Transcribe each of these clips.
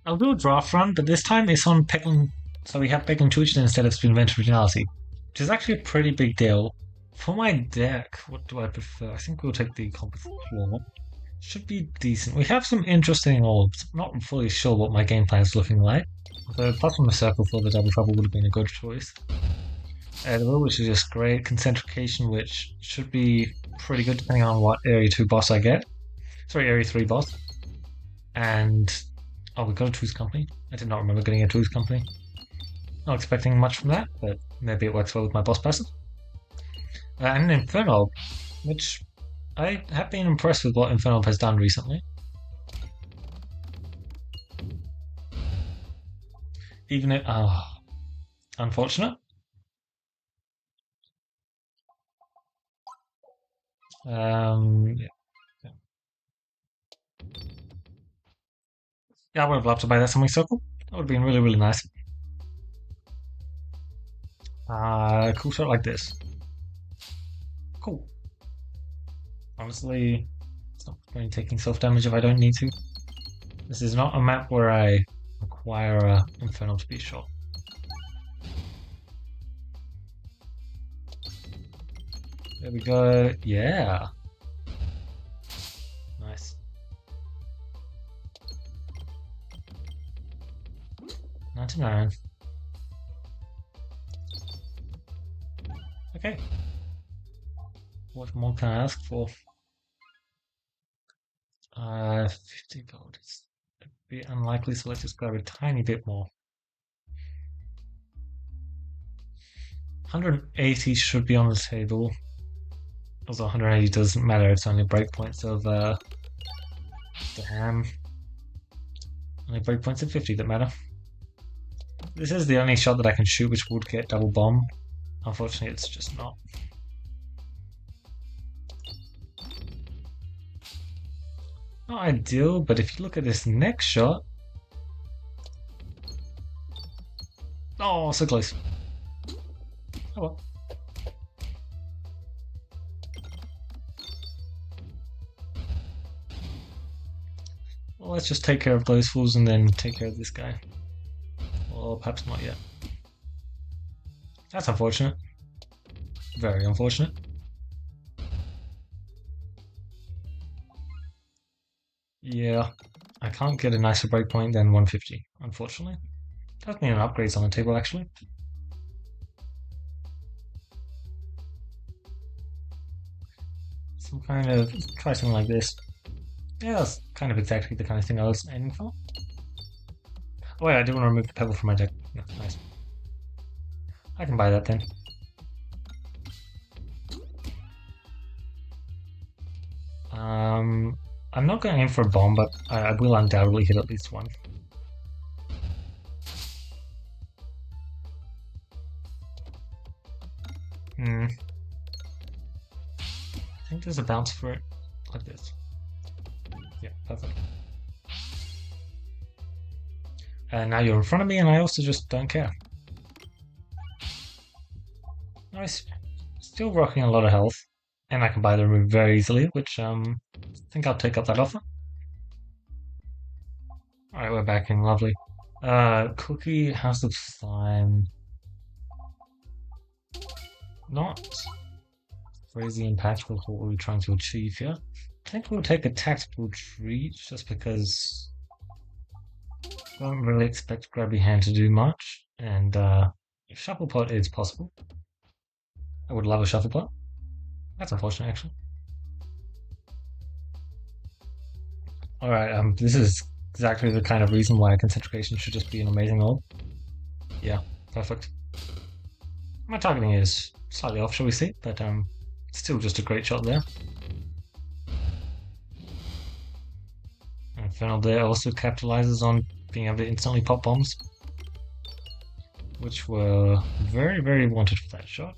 I'll do a draft run, but this time it's on Peglin. So we have Peglin Tuition instead of Inventor Originality, which is actually a pretty big deal. For my deck, what do I prefer? I think we'll take the Composite Claw. Should be decent. We have some interesting orbs. I'm not fully sure what my game plan is looking like. So apart from the circle for the double trouble would have been a good choice. The will, which is just great. Concentrication, which should be pretty good depending on what Area 2 boss I get. Sorry, Area 3 boss. And oh, we got a Two's Company. I did not remember getting a Two's Company. Not expecting much from that, but maybe it works well with my boss passive. And Inferno, which I have been impressed with what Inferno has done recently. Even if, unfortunate. Yeah. Yeah, I would have loved to buy that Summoning Circle. That would have been really, really nice. Cool shot like this. Cool. Honestly, it's not really taking self-damage if I don't need to. This is not a map where I require a Inferno to be shot. There we go. Yeah. Nice. 99. Okay. What more can I ask for? 50 gold. It's a bit unlikely, so let's just grab a tiny bit more. 180 should be on the table. Also, 180 doesn't matter, it's only breakpoints of damn. Only breakpoints of 50 that matter. This is the only shot that I can shoot which would get double bomb. Unfortunately, it's just not. Not ideal, but if you look at this next shot. Oh, so close. Oh well. Well, let's just take care of those fools and then take care of this guy. Or perhaps not yet. That's unfortunate. Very unfortunate. Yeah, I can't get a nicer breakpoint than 150, unfortunately. Does mean an upgrade's on the table, actually. Some kind of... try something like this. Yeah, that's kind of exactly the kind of thing I was aiming for. Oh wait, I do want to remove the pebble from my deck. Yeah, nice. I can buy that then. I'm not going to aim for a bomb, but I will undoubtedly hit at least one. I think there's a bounce for it, like this. Yeah, perfect. And now you're in front of me, and I also just don't care. Nice. Still rocking a lot of health, and I can buy the remove very easily, which I think I'll take up that offer. Alright, we're back in, lovely. Cookie, House of Slime. Not crazy impactful for what we're trying to achieve here. I think we'll take a tactical retreat just because I don't really expect Grabby Hand to do much, and Shuffle Pot is possible. I would love a Shuffle Pot. That's unfortunate, actually. Alright, this is exactly the kind of reason why Concentration should just be an amazing orb. Yeah, perfect. My targeting is slightly off, shall we say, but still just a great shot there. Infernal there also capitalizes on being able to instantly pop bombs, which were very, very wanted for that shot.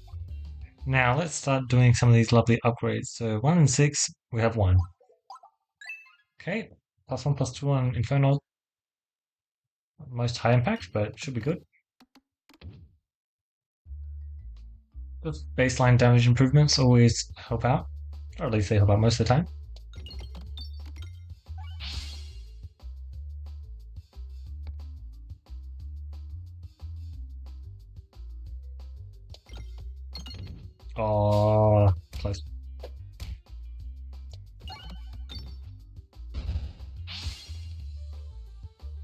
Now let's start doing some of these lovely upgrades. So 1 and 6, we have 1. Okay, +1, +2 on Infernal. Most high impact, but should be good. Those baseline damage improvements always help out, or at least they help out most of the time. Oh, close.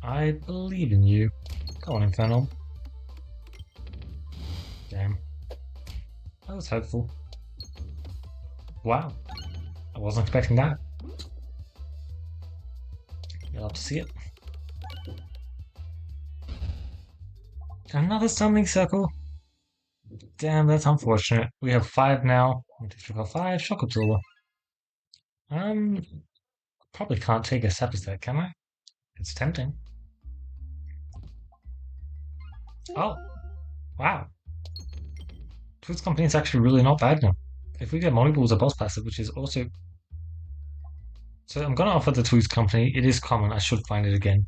I believe in you. Go on, Infernal. Damn. I was hopeful. Wow. I wasn't expecting that. You'll have to see it. Another stumbling circle. Damn, that's unfortunate. We have 5 now. 1, 2, 3, 4, 5. Shock absorber. Um, probably can't take a Sappy set, can I? It's tempting. Oh, wow. Twitch Company is actually really not bad now. If we get Molly as a boss passive, which is also... So I'm going to offer the Twitch Company. It is common. I should find it again.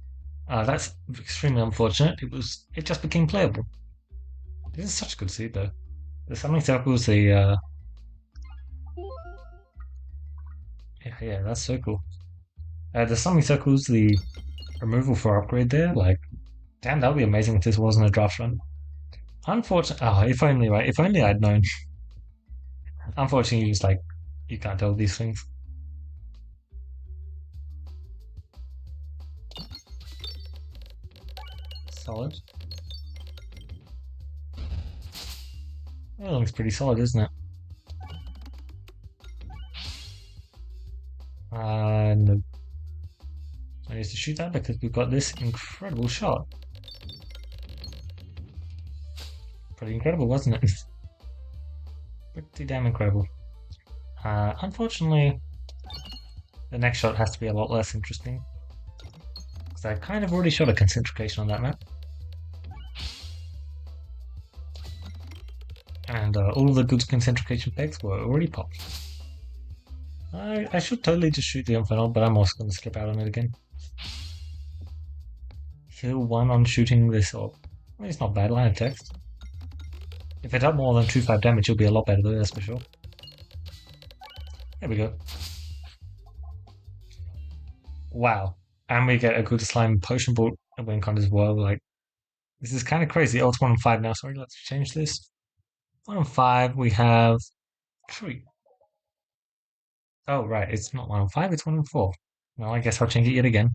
That's extremely unfortunate. It just became playable. This is such a good seed, though. The summoning circles, yeah, that's so cool. The summoning circles, the removal for upgrade there, like, damn, that would be amazing if this wasn't a draft run. Unfortunately, oh, if only, right? If only I'd known. Unfortunately, it's like, you can't tell these things. Solid. That looks pretty solid, isn't it? No. I need to shoot that because we've got this incredible shot. Pretty incredible, wasn't it? Pretty damn incredible. Unfortunately, the next shot has to be a lot less interesting. Because I kind of already shot a concentration on that map. And all of the good concentration pegs were already popped. I should totally just shoot the Infernal, but I'm also going to skip out on it again. Heal 1 on shooting this orb. Well, it's not bad, line of text. If it had more than 2-5 damage, it'll be a lot better though, that's for sure. There we go. Wow. And we get a good slime potion bolt win con as well. Like, this is kind of crazy. Oh, it's 1 on 5 now. Sorry, let's change this. 1 on 5, we have 3. Oh, right, it's not 1 on 5, it's 1 on 4. Well, I guess I'll change it yet again.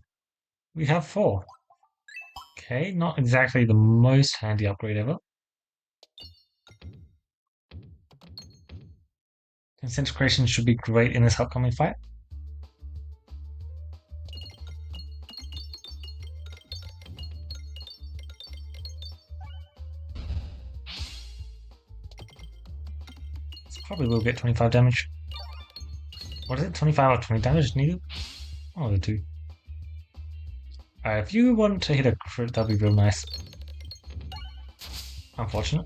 We have 4. Okay, not exactly the most handy upgrade ever. Concentration should be great in this upcoming fight. This probably will get 25 damage. What is it? 25 or 20 damage needed? One of the two. If you want to hit a crit, that'd be real nice. Unfortunate.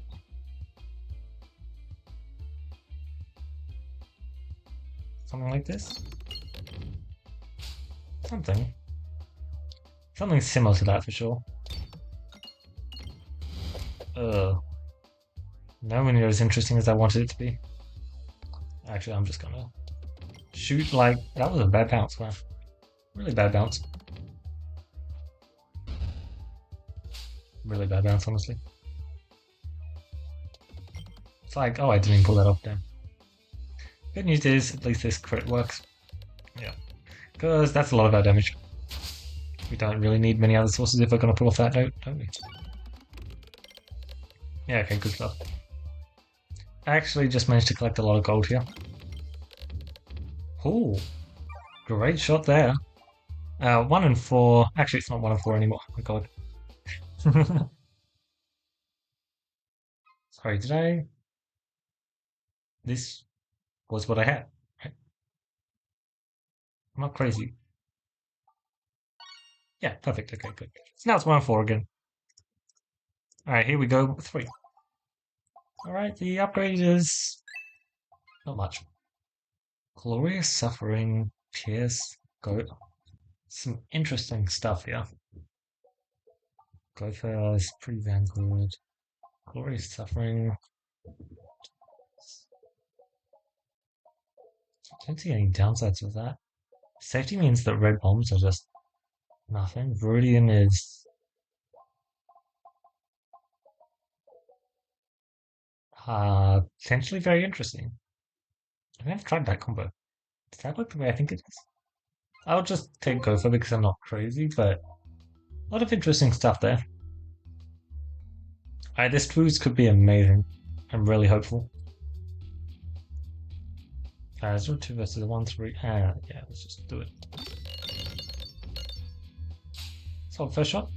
Something like this? Something. Something similar to that for sure. Nowhere near as interesting as I wanted it to be. Actually, I'm just gonna shoot like... That was a bad bounce, man. Really bad bounce. Really bad bounce, honestly. It's like, oh, I didn't even pull that off, damn. Good news is, at least this crit works. Yeah. Because that's a lot of our damage. We don't really need many other sources if we're going to pull off that note, don't we? Yeah, okay, good stuff. I actually just managed to collect a lot of gold here. Ooh. Great shot there. 1 and 4. Actually, it's not 1 and 4 anymore. Oh my god. Sorry, did I? This was what I had. Right? I'm not crazy. Yeah, perfect. Okay, good. So now it's 1 and 4 again. Alright, here we go. 3. Alright, the upgrade is not much. Glorious Suffering, Pierce, Goat. Some interesting stuff here. Gopher is pretty damn good. Glorious Suffering. I don't see any downsides with that. Safety means that red bombs are just nothing. Viridian is... Potentially very interesting. I've never tried that combo. Does that look the way I think it is? I'll just take Gopher because I'm not crazy, but a lot of interesting stuff there. This Twos could be amazing. I'm really hopeful. 0-2 versus 1-3. Yeah, let's just do it. Solid first shot.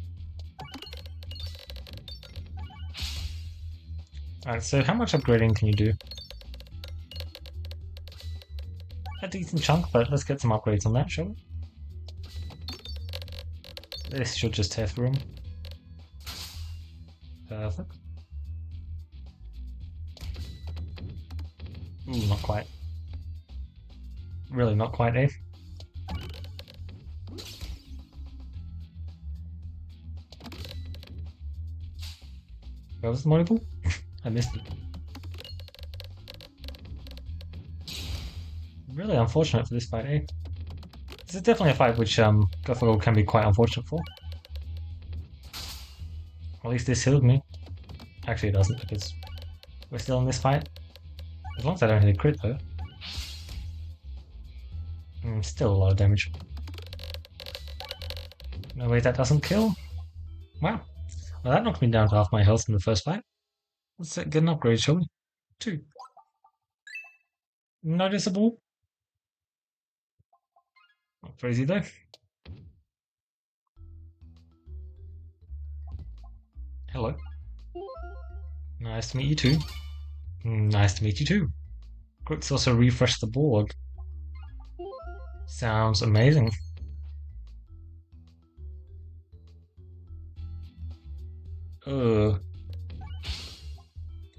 Alright, so how much upgrading can you do? A decent chunk, but let's get some upgrades on that, shall we? This should just tear through them. Perfect. Ooh, not quite. Really not quite, eh? Where was the monocle? I missed it. Really unfortunate for this fight, eh? This is definitely a fight which Gopher can be quite unfortunate for. At least this healed me. Actually it doesn't because we're still in this fight. As long as I don't hit a crit though. Still a lot of damage. No way that doesn't kill. Wow. Well, that knocked me down to half my health in the first fight. Let's get an upgrade, shall we? 2. Noticeable. Not crazy though. Hello. Nice to meet you too. Nice to meet you too. Crits also refresh the board. Sounds amazing.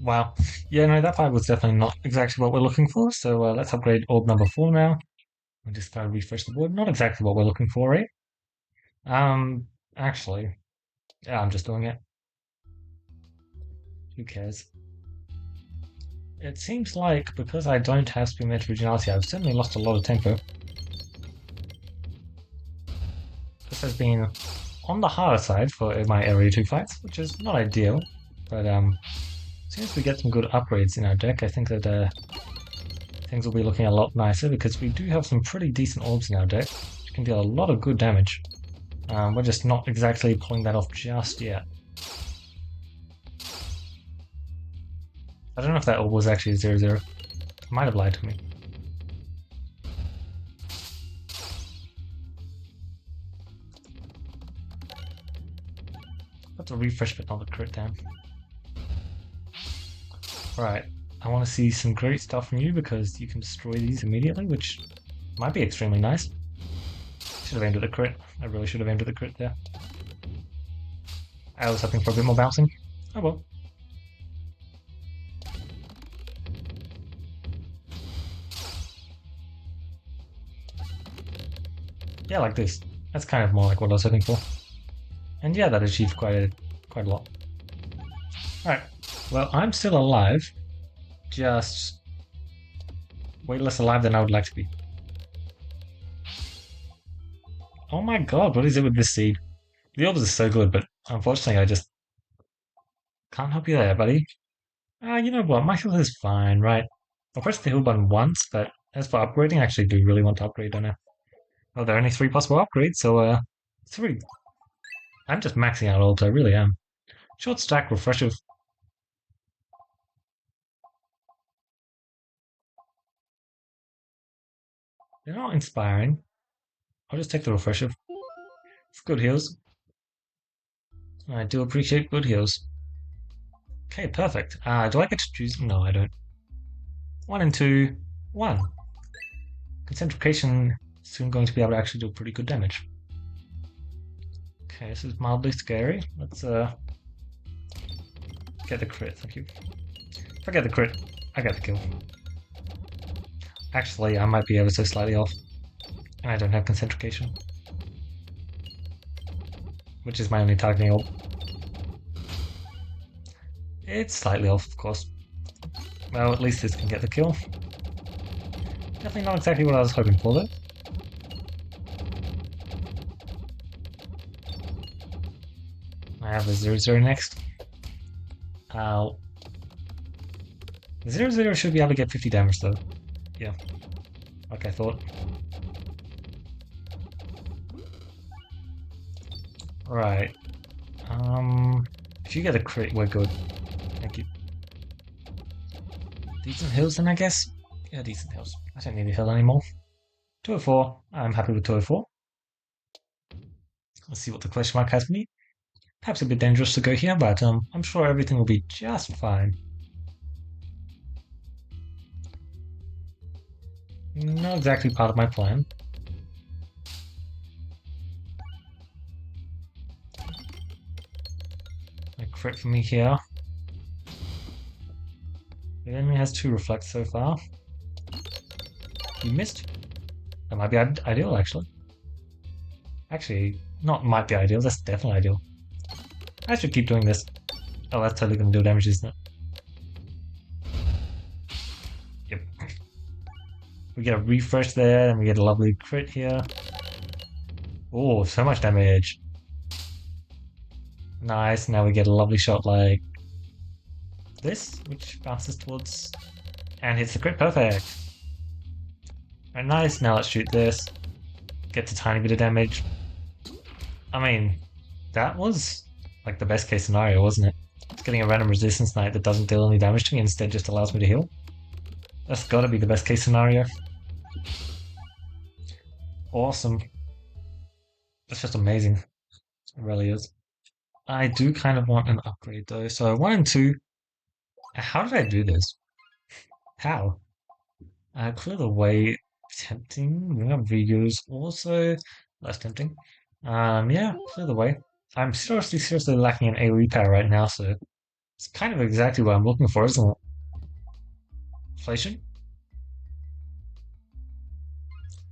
Wow. Yeah, no, that fight was definitely not exactly what we're looking for, so let's upgrade orb number 4 now. And just refresh the board. Not exactly what we're looking for, right? Actually, yeah, I'm just doing it. Who cares? It seems like because I don't have Spearmint Originality, I've certainly lost a lot of tempo. This has been on the harder side for my Area 2 fights, which is not ideal, but as soon as we get some good upgrades in our deck, I think that things will be looking a lot nicer because we do have some pretty decent orbs in our deck, which can deal a lot of good damage. We're just not exactly pulling that off just yet. I don't know if that orb was actually a 0-0. It might have lied to me. That's a refresh but not a crit down. Right, I want to see some great stuff from you because you can destroy these immediately, which might be extremely nice. Should have aimed at the crit. I really should have aimed at the crit there. I was hoping for a bit more bouncing. Oh well. Yeah, like this. That's kind of more like what I was hoping for. And yeah, that achieved quite a lot. Alright, well, I'm still alive. Just way less alive than I would like to be. Oh my god, what is it with this seed? The orbs are so good, but unfortunately I just can't help you there, buddy. You know what, my health is fine, right? I'll press the heal button once, but as for upgrading, I actually do really want to upgrade, don't I? Well, there are only 3 possible upgrades, so 3. I'm just maxing out orbs, I really am. Short stack, refreshive. They're not inspiring. I'll just take the refreshive. It's good heals. I do appreciate good heals. Okay, perfect. Do I get to choose? No, I don't. 1 and 2, 1. Concentration soon going to be able to actually do pretty good damage. Okay, this is mildly scary. Let's get the crit, thank you. If I get the crit, I get the kill. Actually, I might be ever so slightly off. And I don't have concentration. Which is my only targeting orb. It's slightly off, of course. Well, at least this can get the kill. Definitely not exactly what I was hoping for, though. I have a 0-0 next. Ow. 0-0 should be able to get 50 damage though. Yeah, like I thought. Right. If you get a crit, we're good. Thank you. Decent heals then, I guess? Yeah, decent heals. I don't need a heal anymore. 204. I'm happy with 204. Let's see what the question mark has for me. Perhaps a bit dangerous to go here, but I'm sure everything will be just fine. Not exactly part of my plan. A crit for me here. The enemy has 2 reflects so far. You missed. That might be ideal, actually. Actually, not might be ideal, that's definitely ideal. I should keep doing this. Oh, that's totally gonna do damage, isn't it? Yep. We get a refresh there, and we get a lovely crit here. Oh, so much damage. Nice, now we get a lovely shot like this, which bounces towards and hits the crit. Perfect. Right, nice, now let's shoot this. Gets a tiny bit of damage. I mean, that was like the best case scenario, wasn't it? It's getting a random resistance knight that doesn't deal any damage to me, instead just allows me to heal. That's gotta be the best case scenario. Awesome. That's just amazing. It really is. I do kind of want an upgrade though. So 1 and 2. How did I do this? How? Clear the way. Tempting. We have videos also. Less tempting. Yeah, clear the way. I'm seriously lacking an AoE power right now, so it's kind of exactly what I'm looking for, isn't it? Inflation?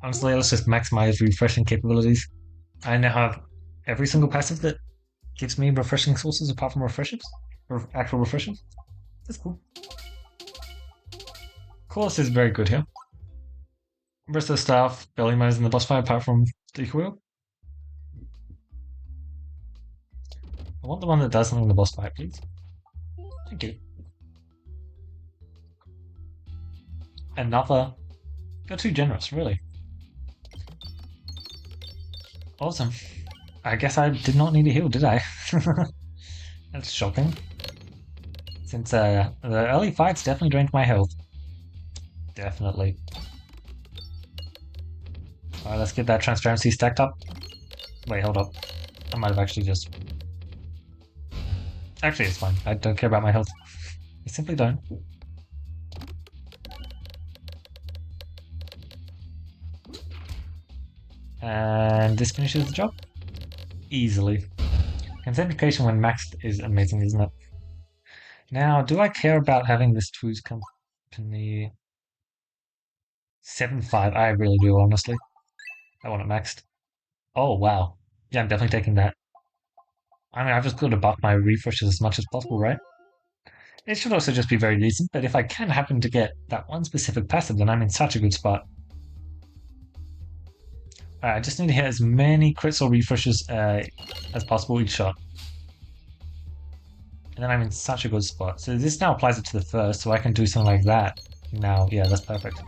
Honestly, let's just maximize refreshing capabilities. I now have every single passive that gives me refreshing sources apart from refreshers. Or actual refreshers. That's cool. Course is very good here. Rest of the staff barely matters in the boss fight apart from the wheel. I want the one that does something in the boss fight, please. Thank you. Another. You're too generous, really. Awesome. I guess I did not need a heal, did I? That's shocking. Since the early fights definitely drained my health. Definitely. Alright, let's get that transparency stacked up. Wait, hold up. I might have actually just... Actually, it's fine. I don't care about my health. I simply don't. And this finishes the job. Easily. Concentration when maxed is amazing, isn't it? Now, do I care about having this Two's company? 7-5. I really do, honestly. I want it maxed. Oh, wow. Yeah, I'm definitely taking that. I mean, I've just got to buff my refreshes as much as possible, right? It should also just be very decent, but if I can happen to get that one specific passive, then I'm in such a good spot. Alright, I just need to hit as many crits or refreshes as possible each shot. And then I'm in such a good spot. So this now applies it to the first, so I can do something like that. Now, yeah, that's perfect.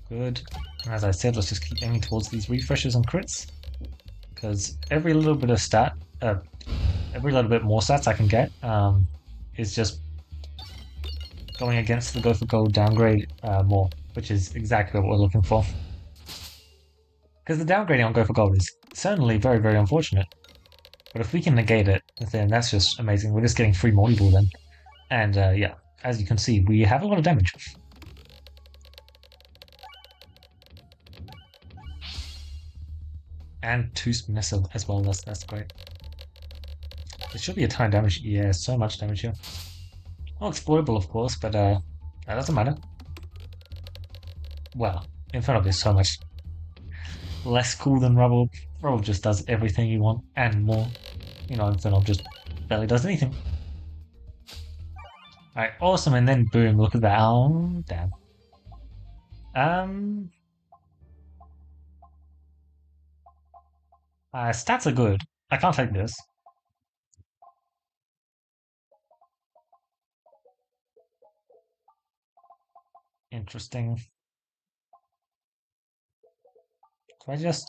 Good. And as I said, let's just keep aiming towards these refreshes and crits. Because every little bit of every little bit more stats I can get is just going against the go for gold downgrade more, which is exactly what we're looking for. Because the downgrading on go for gold is certainly very, very unfortunate. But if we can negate it, then that's just amazing. We're just getting free multi-ball then. And yeah, as you can see, we have a lot of damage. And 2 missile as well, that's great. There should be a ton of damage. Yeah, so much damage here. Well, exploitable, of course, but that doesn't matter. Well, Inferno is so much less cool than Rubble. Rubble just does everything you want and more. You know, Inferno just barely does anything. Alright, awesome, and then boom, look at that. Oh, damn. Stats are good. I can't take this. Interesting. So I just...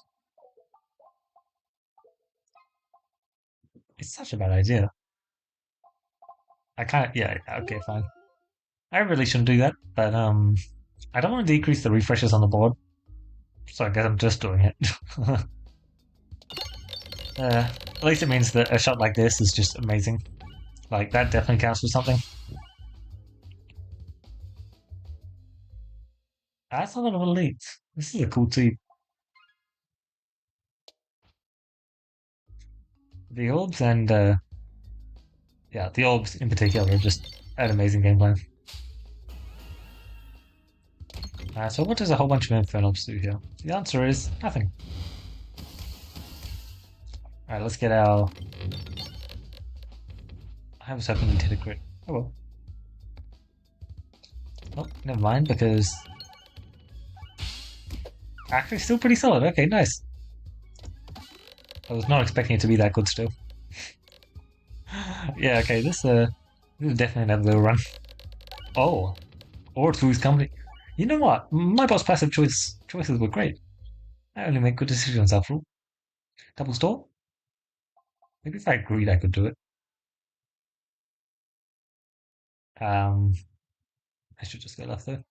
It's such a bad idea. I can't... Yeah, okay, fine. I really shouldn't do that, but I don't want to decrease the refreshes on the board, so I guess I'm just doing it. At least it means that a shot like this is just amazing. Like, that definitely counts for something. That's a lot of elites. This is a cool team. The orbs and, yeah, the orbs in particular are just an amazing game plan. So what does a whole bunch of Infernals do here? The answer is nothing. Alright, let's get our... I was hoping we did a crit. Oh well. Oh, never mind, because... Actually, still pretty solid. Okay, nice. I was not expecting it to be that good still. Yeah, okay, this is definitely another little run. Oh, or through his company. You know what? My boss passive choices were great. I only make good decisions after all. Double store? Maybe if I agreed I could do it. Um, I should just go left though.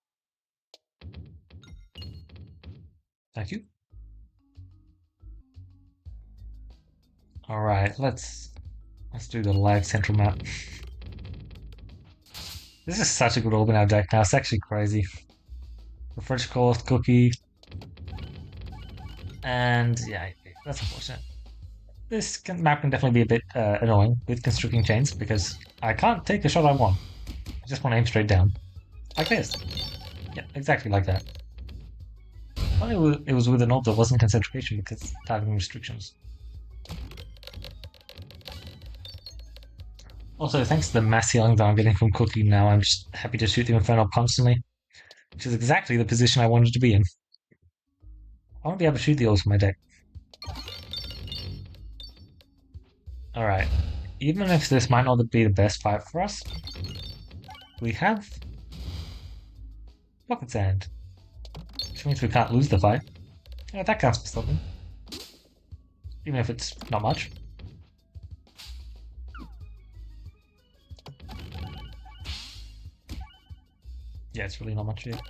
Thank you. Alright, let's do the live central map. This is such a good orb in our deck now, it's actually crazy. The French Coast Cookie. And yeah, that's unfortunate. This map can definitely be a bit annoying with constricting chains because I can't take the shot I want. I just want to aim straight down. Like this. Yeah, exactly like that. Well, it was with an orb that wasn't concentration because targeting restrictions. Also, thanks to the mass healing that I'm getting from Cookie now, I'm just happy to shoot the Inferno constantly, which is exactly the position I wanted to be in. I want to be able to shoot the orbs from my deck. Alright, even if this might not be the best fight for us, we have Pocket Sand, which means we can't lose the fight. Yeah, that counts for something. Even if it's not much. Yeah, it's really not much yet.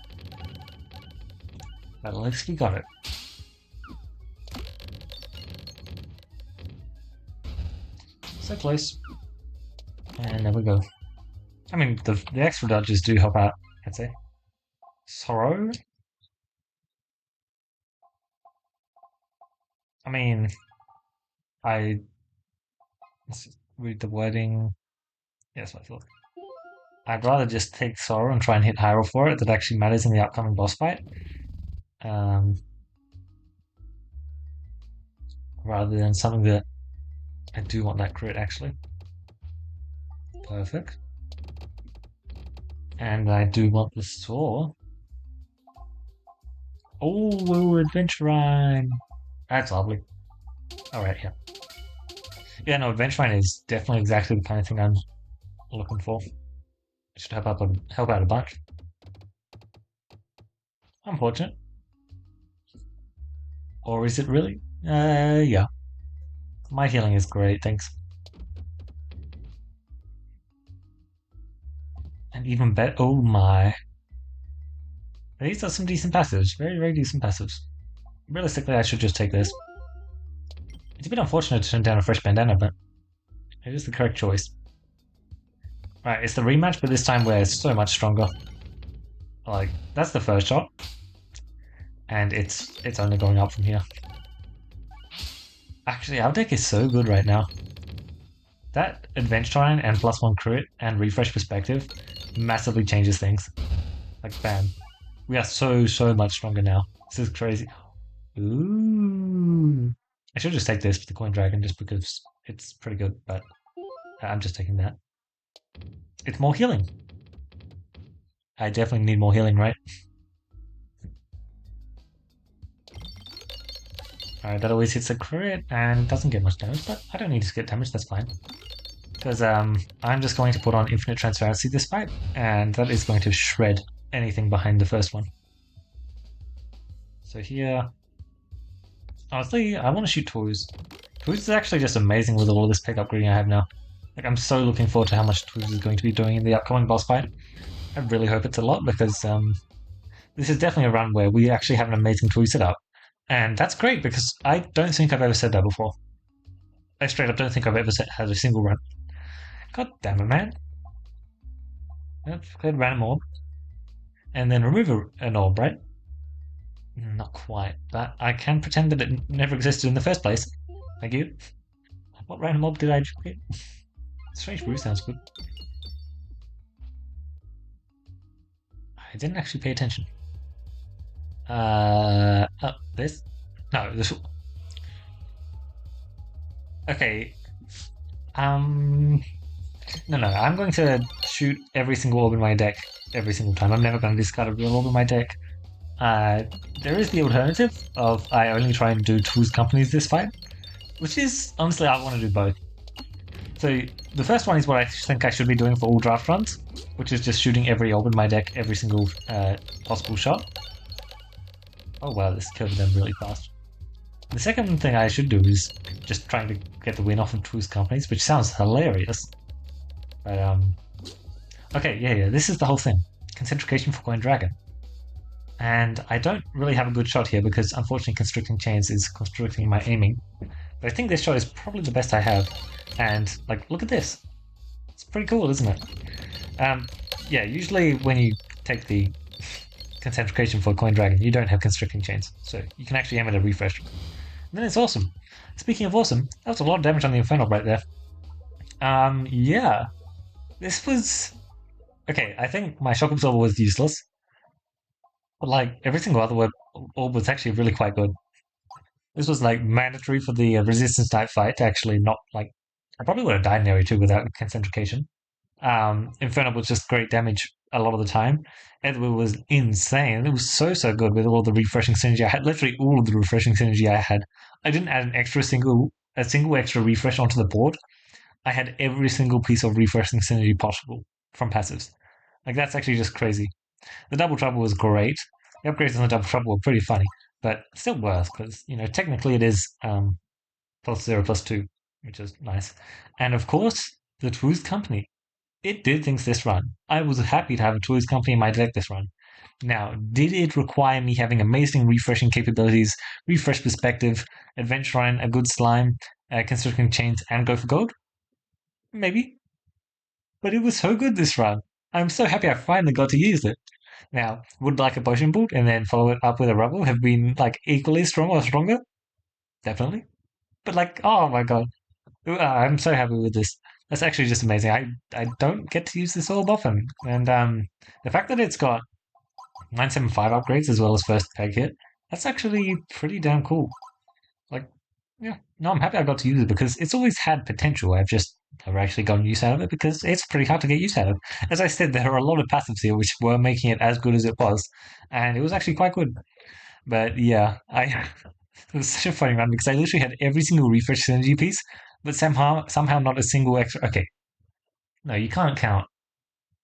But at least we got it. So close. And there we go. I mean, the extra dodges do help out, I'd say. Sorrow? I mean, let's read the wording. Yes, I thought. I'd rather just take Sorrow and try and hit Hyrule for it that actually matters in the upcoming boss fight. Rather than something that I do want that crit actually. Perfect. And I do want the Saw. Oh, Adventure Rhyme! That's lovely. Alright, yeah. Yeah, no, Adventure Rhyme is definitely exactly the kind of thing I'm looking for. It should help out a bunch. Unfortunate. Or is it really? Yeah. My healing is great, thanks. And even better. Oh my. These are some decent passives. Very, very decent passives. Realistically, I should just take this. It's a bit unfortunate to turn down a fresh bandana, but it is the correct choice. Right, it's the rematch, but this time we're so much stronger. Like, that's the first shot. And it's only going up from here. Actually, our deck is so good right now. That Adventure Line and +1 crit and refresh perspective massively changes things. Like, bam. We are so much stronger now. This is crazy. Ooh. I should just take this for the Coin Dragon just because it's pretty good, but I'm just taking that. It's more healing. I definitely need more healing, right? Alright, that always hits a crit and doesn't get much damage, but I don't need to get damage, that's fine. Because I'm just going to put on Infinite Transparency this fight, and that is going to shred anything behind the first one. So here, honestly, I want to shoot Toys. Toys is actually just amazing with all of this pick upgrading I have now. Like, I'm so looking forward to how much Toys is going to be doing in the upcoming boss fight. I really hope it's a lot because this is definitely a run where we actually have an amazing toy setup. And that's great because I don't think I've ever said that before. I straight up don't think I've ever had a single run. God damn it, man. Yep, cleared random orb. And then remove an orb, right? Not quite, but I can pretend that it never existed in the first place. Thank you. What random orb did I get? Strange brew sounds good. I didn't actually pay attention. Oh, this? No, this. Okay. No, I'm going to shoot every single orb in my deck every single time. I'm never going to discard a real orb in my deck. There is the alternative of I only try and do tools companies this fight, which is, honestly, I want to do both. So the first one is what I think I should be doing for all draft runs, which is just shooting every orb in my deck every single possible shot. Oh wow, this killed them really fast. The second thing I should do is just trying to get the win off of tools companies, which sounds hilarious. But okay, yeah, this is the whole thing. Concentrication for Coin Dragon. And I don't really have a good shot here because unfortunately Constricting Chains is constricting my aiming. But I think this shot is probably the best I have. And like, look at this. It's pretty cool, isn't it? Yeah, usually when you take the Concentration for Coin Dragon, you don't have Constricting Chains. So you can actually aim at a refresh. And then it's awesome. Speaking of awesome, that was a lot of damage on the Inferno right there. Yeah. This was... Okay, I think my Shock Absorber was useless. But like, every single other orb was actually really quite good. This was like mandatory for the resistance type fight to actually not like... I probably would have died in area 2 without concentration. Inferno was just great damage a lot of the time. Edward was insane. It was so good with all the refreshing synergy I had. Literally all of the refreshing synergy I had. I didn't add a single extra refresh onto the board. I had every single piece of refreshing synergy possible from passives. Like that's actually just crazy. The Double Trouble was great. The upgrades on the Double Trouble were pretty funny, but still worse because technically it is +0/+2, which is nice. And of course, the Two's Company. It did things this run. I was happy to have a Two's Company in my deck this run. Now, did it require me having amazing refreshing capabilities, refresh perspective, adventure on a good slime, constricting chains, and go for gold? Maybe. But it was so good this run. I'm so happy I finally got to use it. Now, would like a potion boot and then follow it up with a rubble have been like equally strong or stronger? Definitely. But like, oh my god. I'm so happy with this. That's actually just amazing. I don't get to use this orb often. And the fact that it's got 975 upgrades as well as first peg hit, that's actually pretty damn cool. Like, yeah. No, I'm happy I got to use it because it's always had potential. I've just never actually gotten use out of it because it's pretty hard to get use out of. As I said, there are a lot of passives here which were making it as good as it was. And it was actually quite good. But yeah, it was such a funny run because I literally had every single refresh synergy piece, but somehow not a single extra. Okay, no, you can't count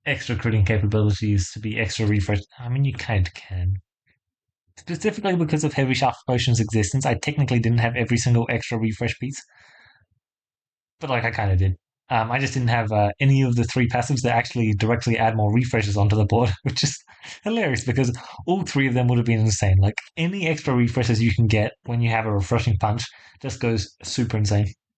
extra critting capabilities to be extra refresh. I mean, you kind of can. Specifically because of Heavy Shaft Potion's existence, I technically didn't have every single extra refresh piece, but like I kind of did. I just didn't have any of the three passives that actually directly add more refreshes onto the board, which is hilarious because all three of them would have been insane. Like any extra refreshes you can get when you have a refreshing punch just goes super insane.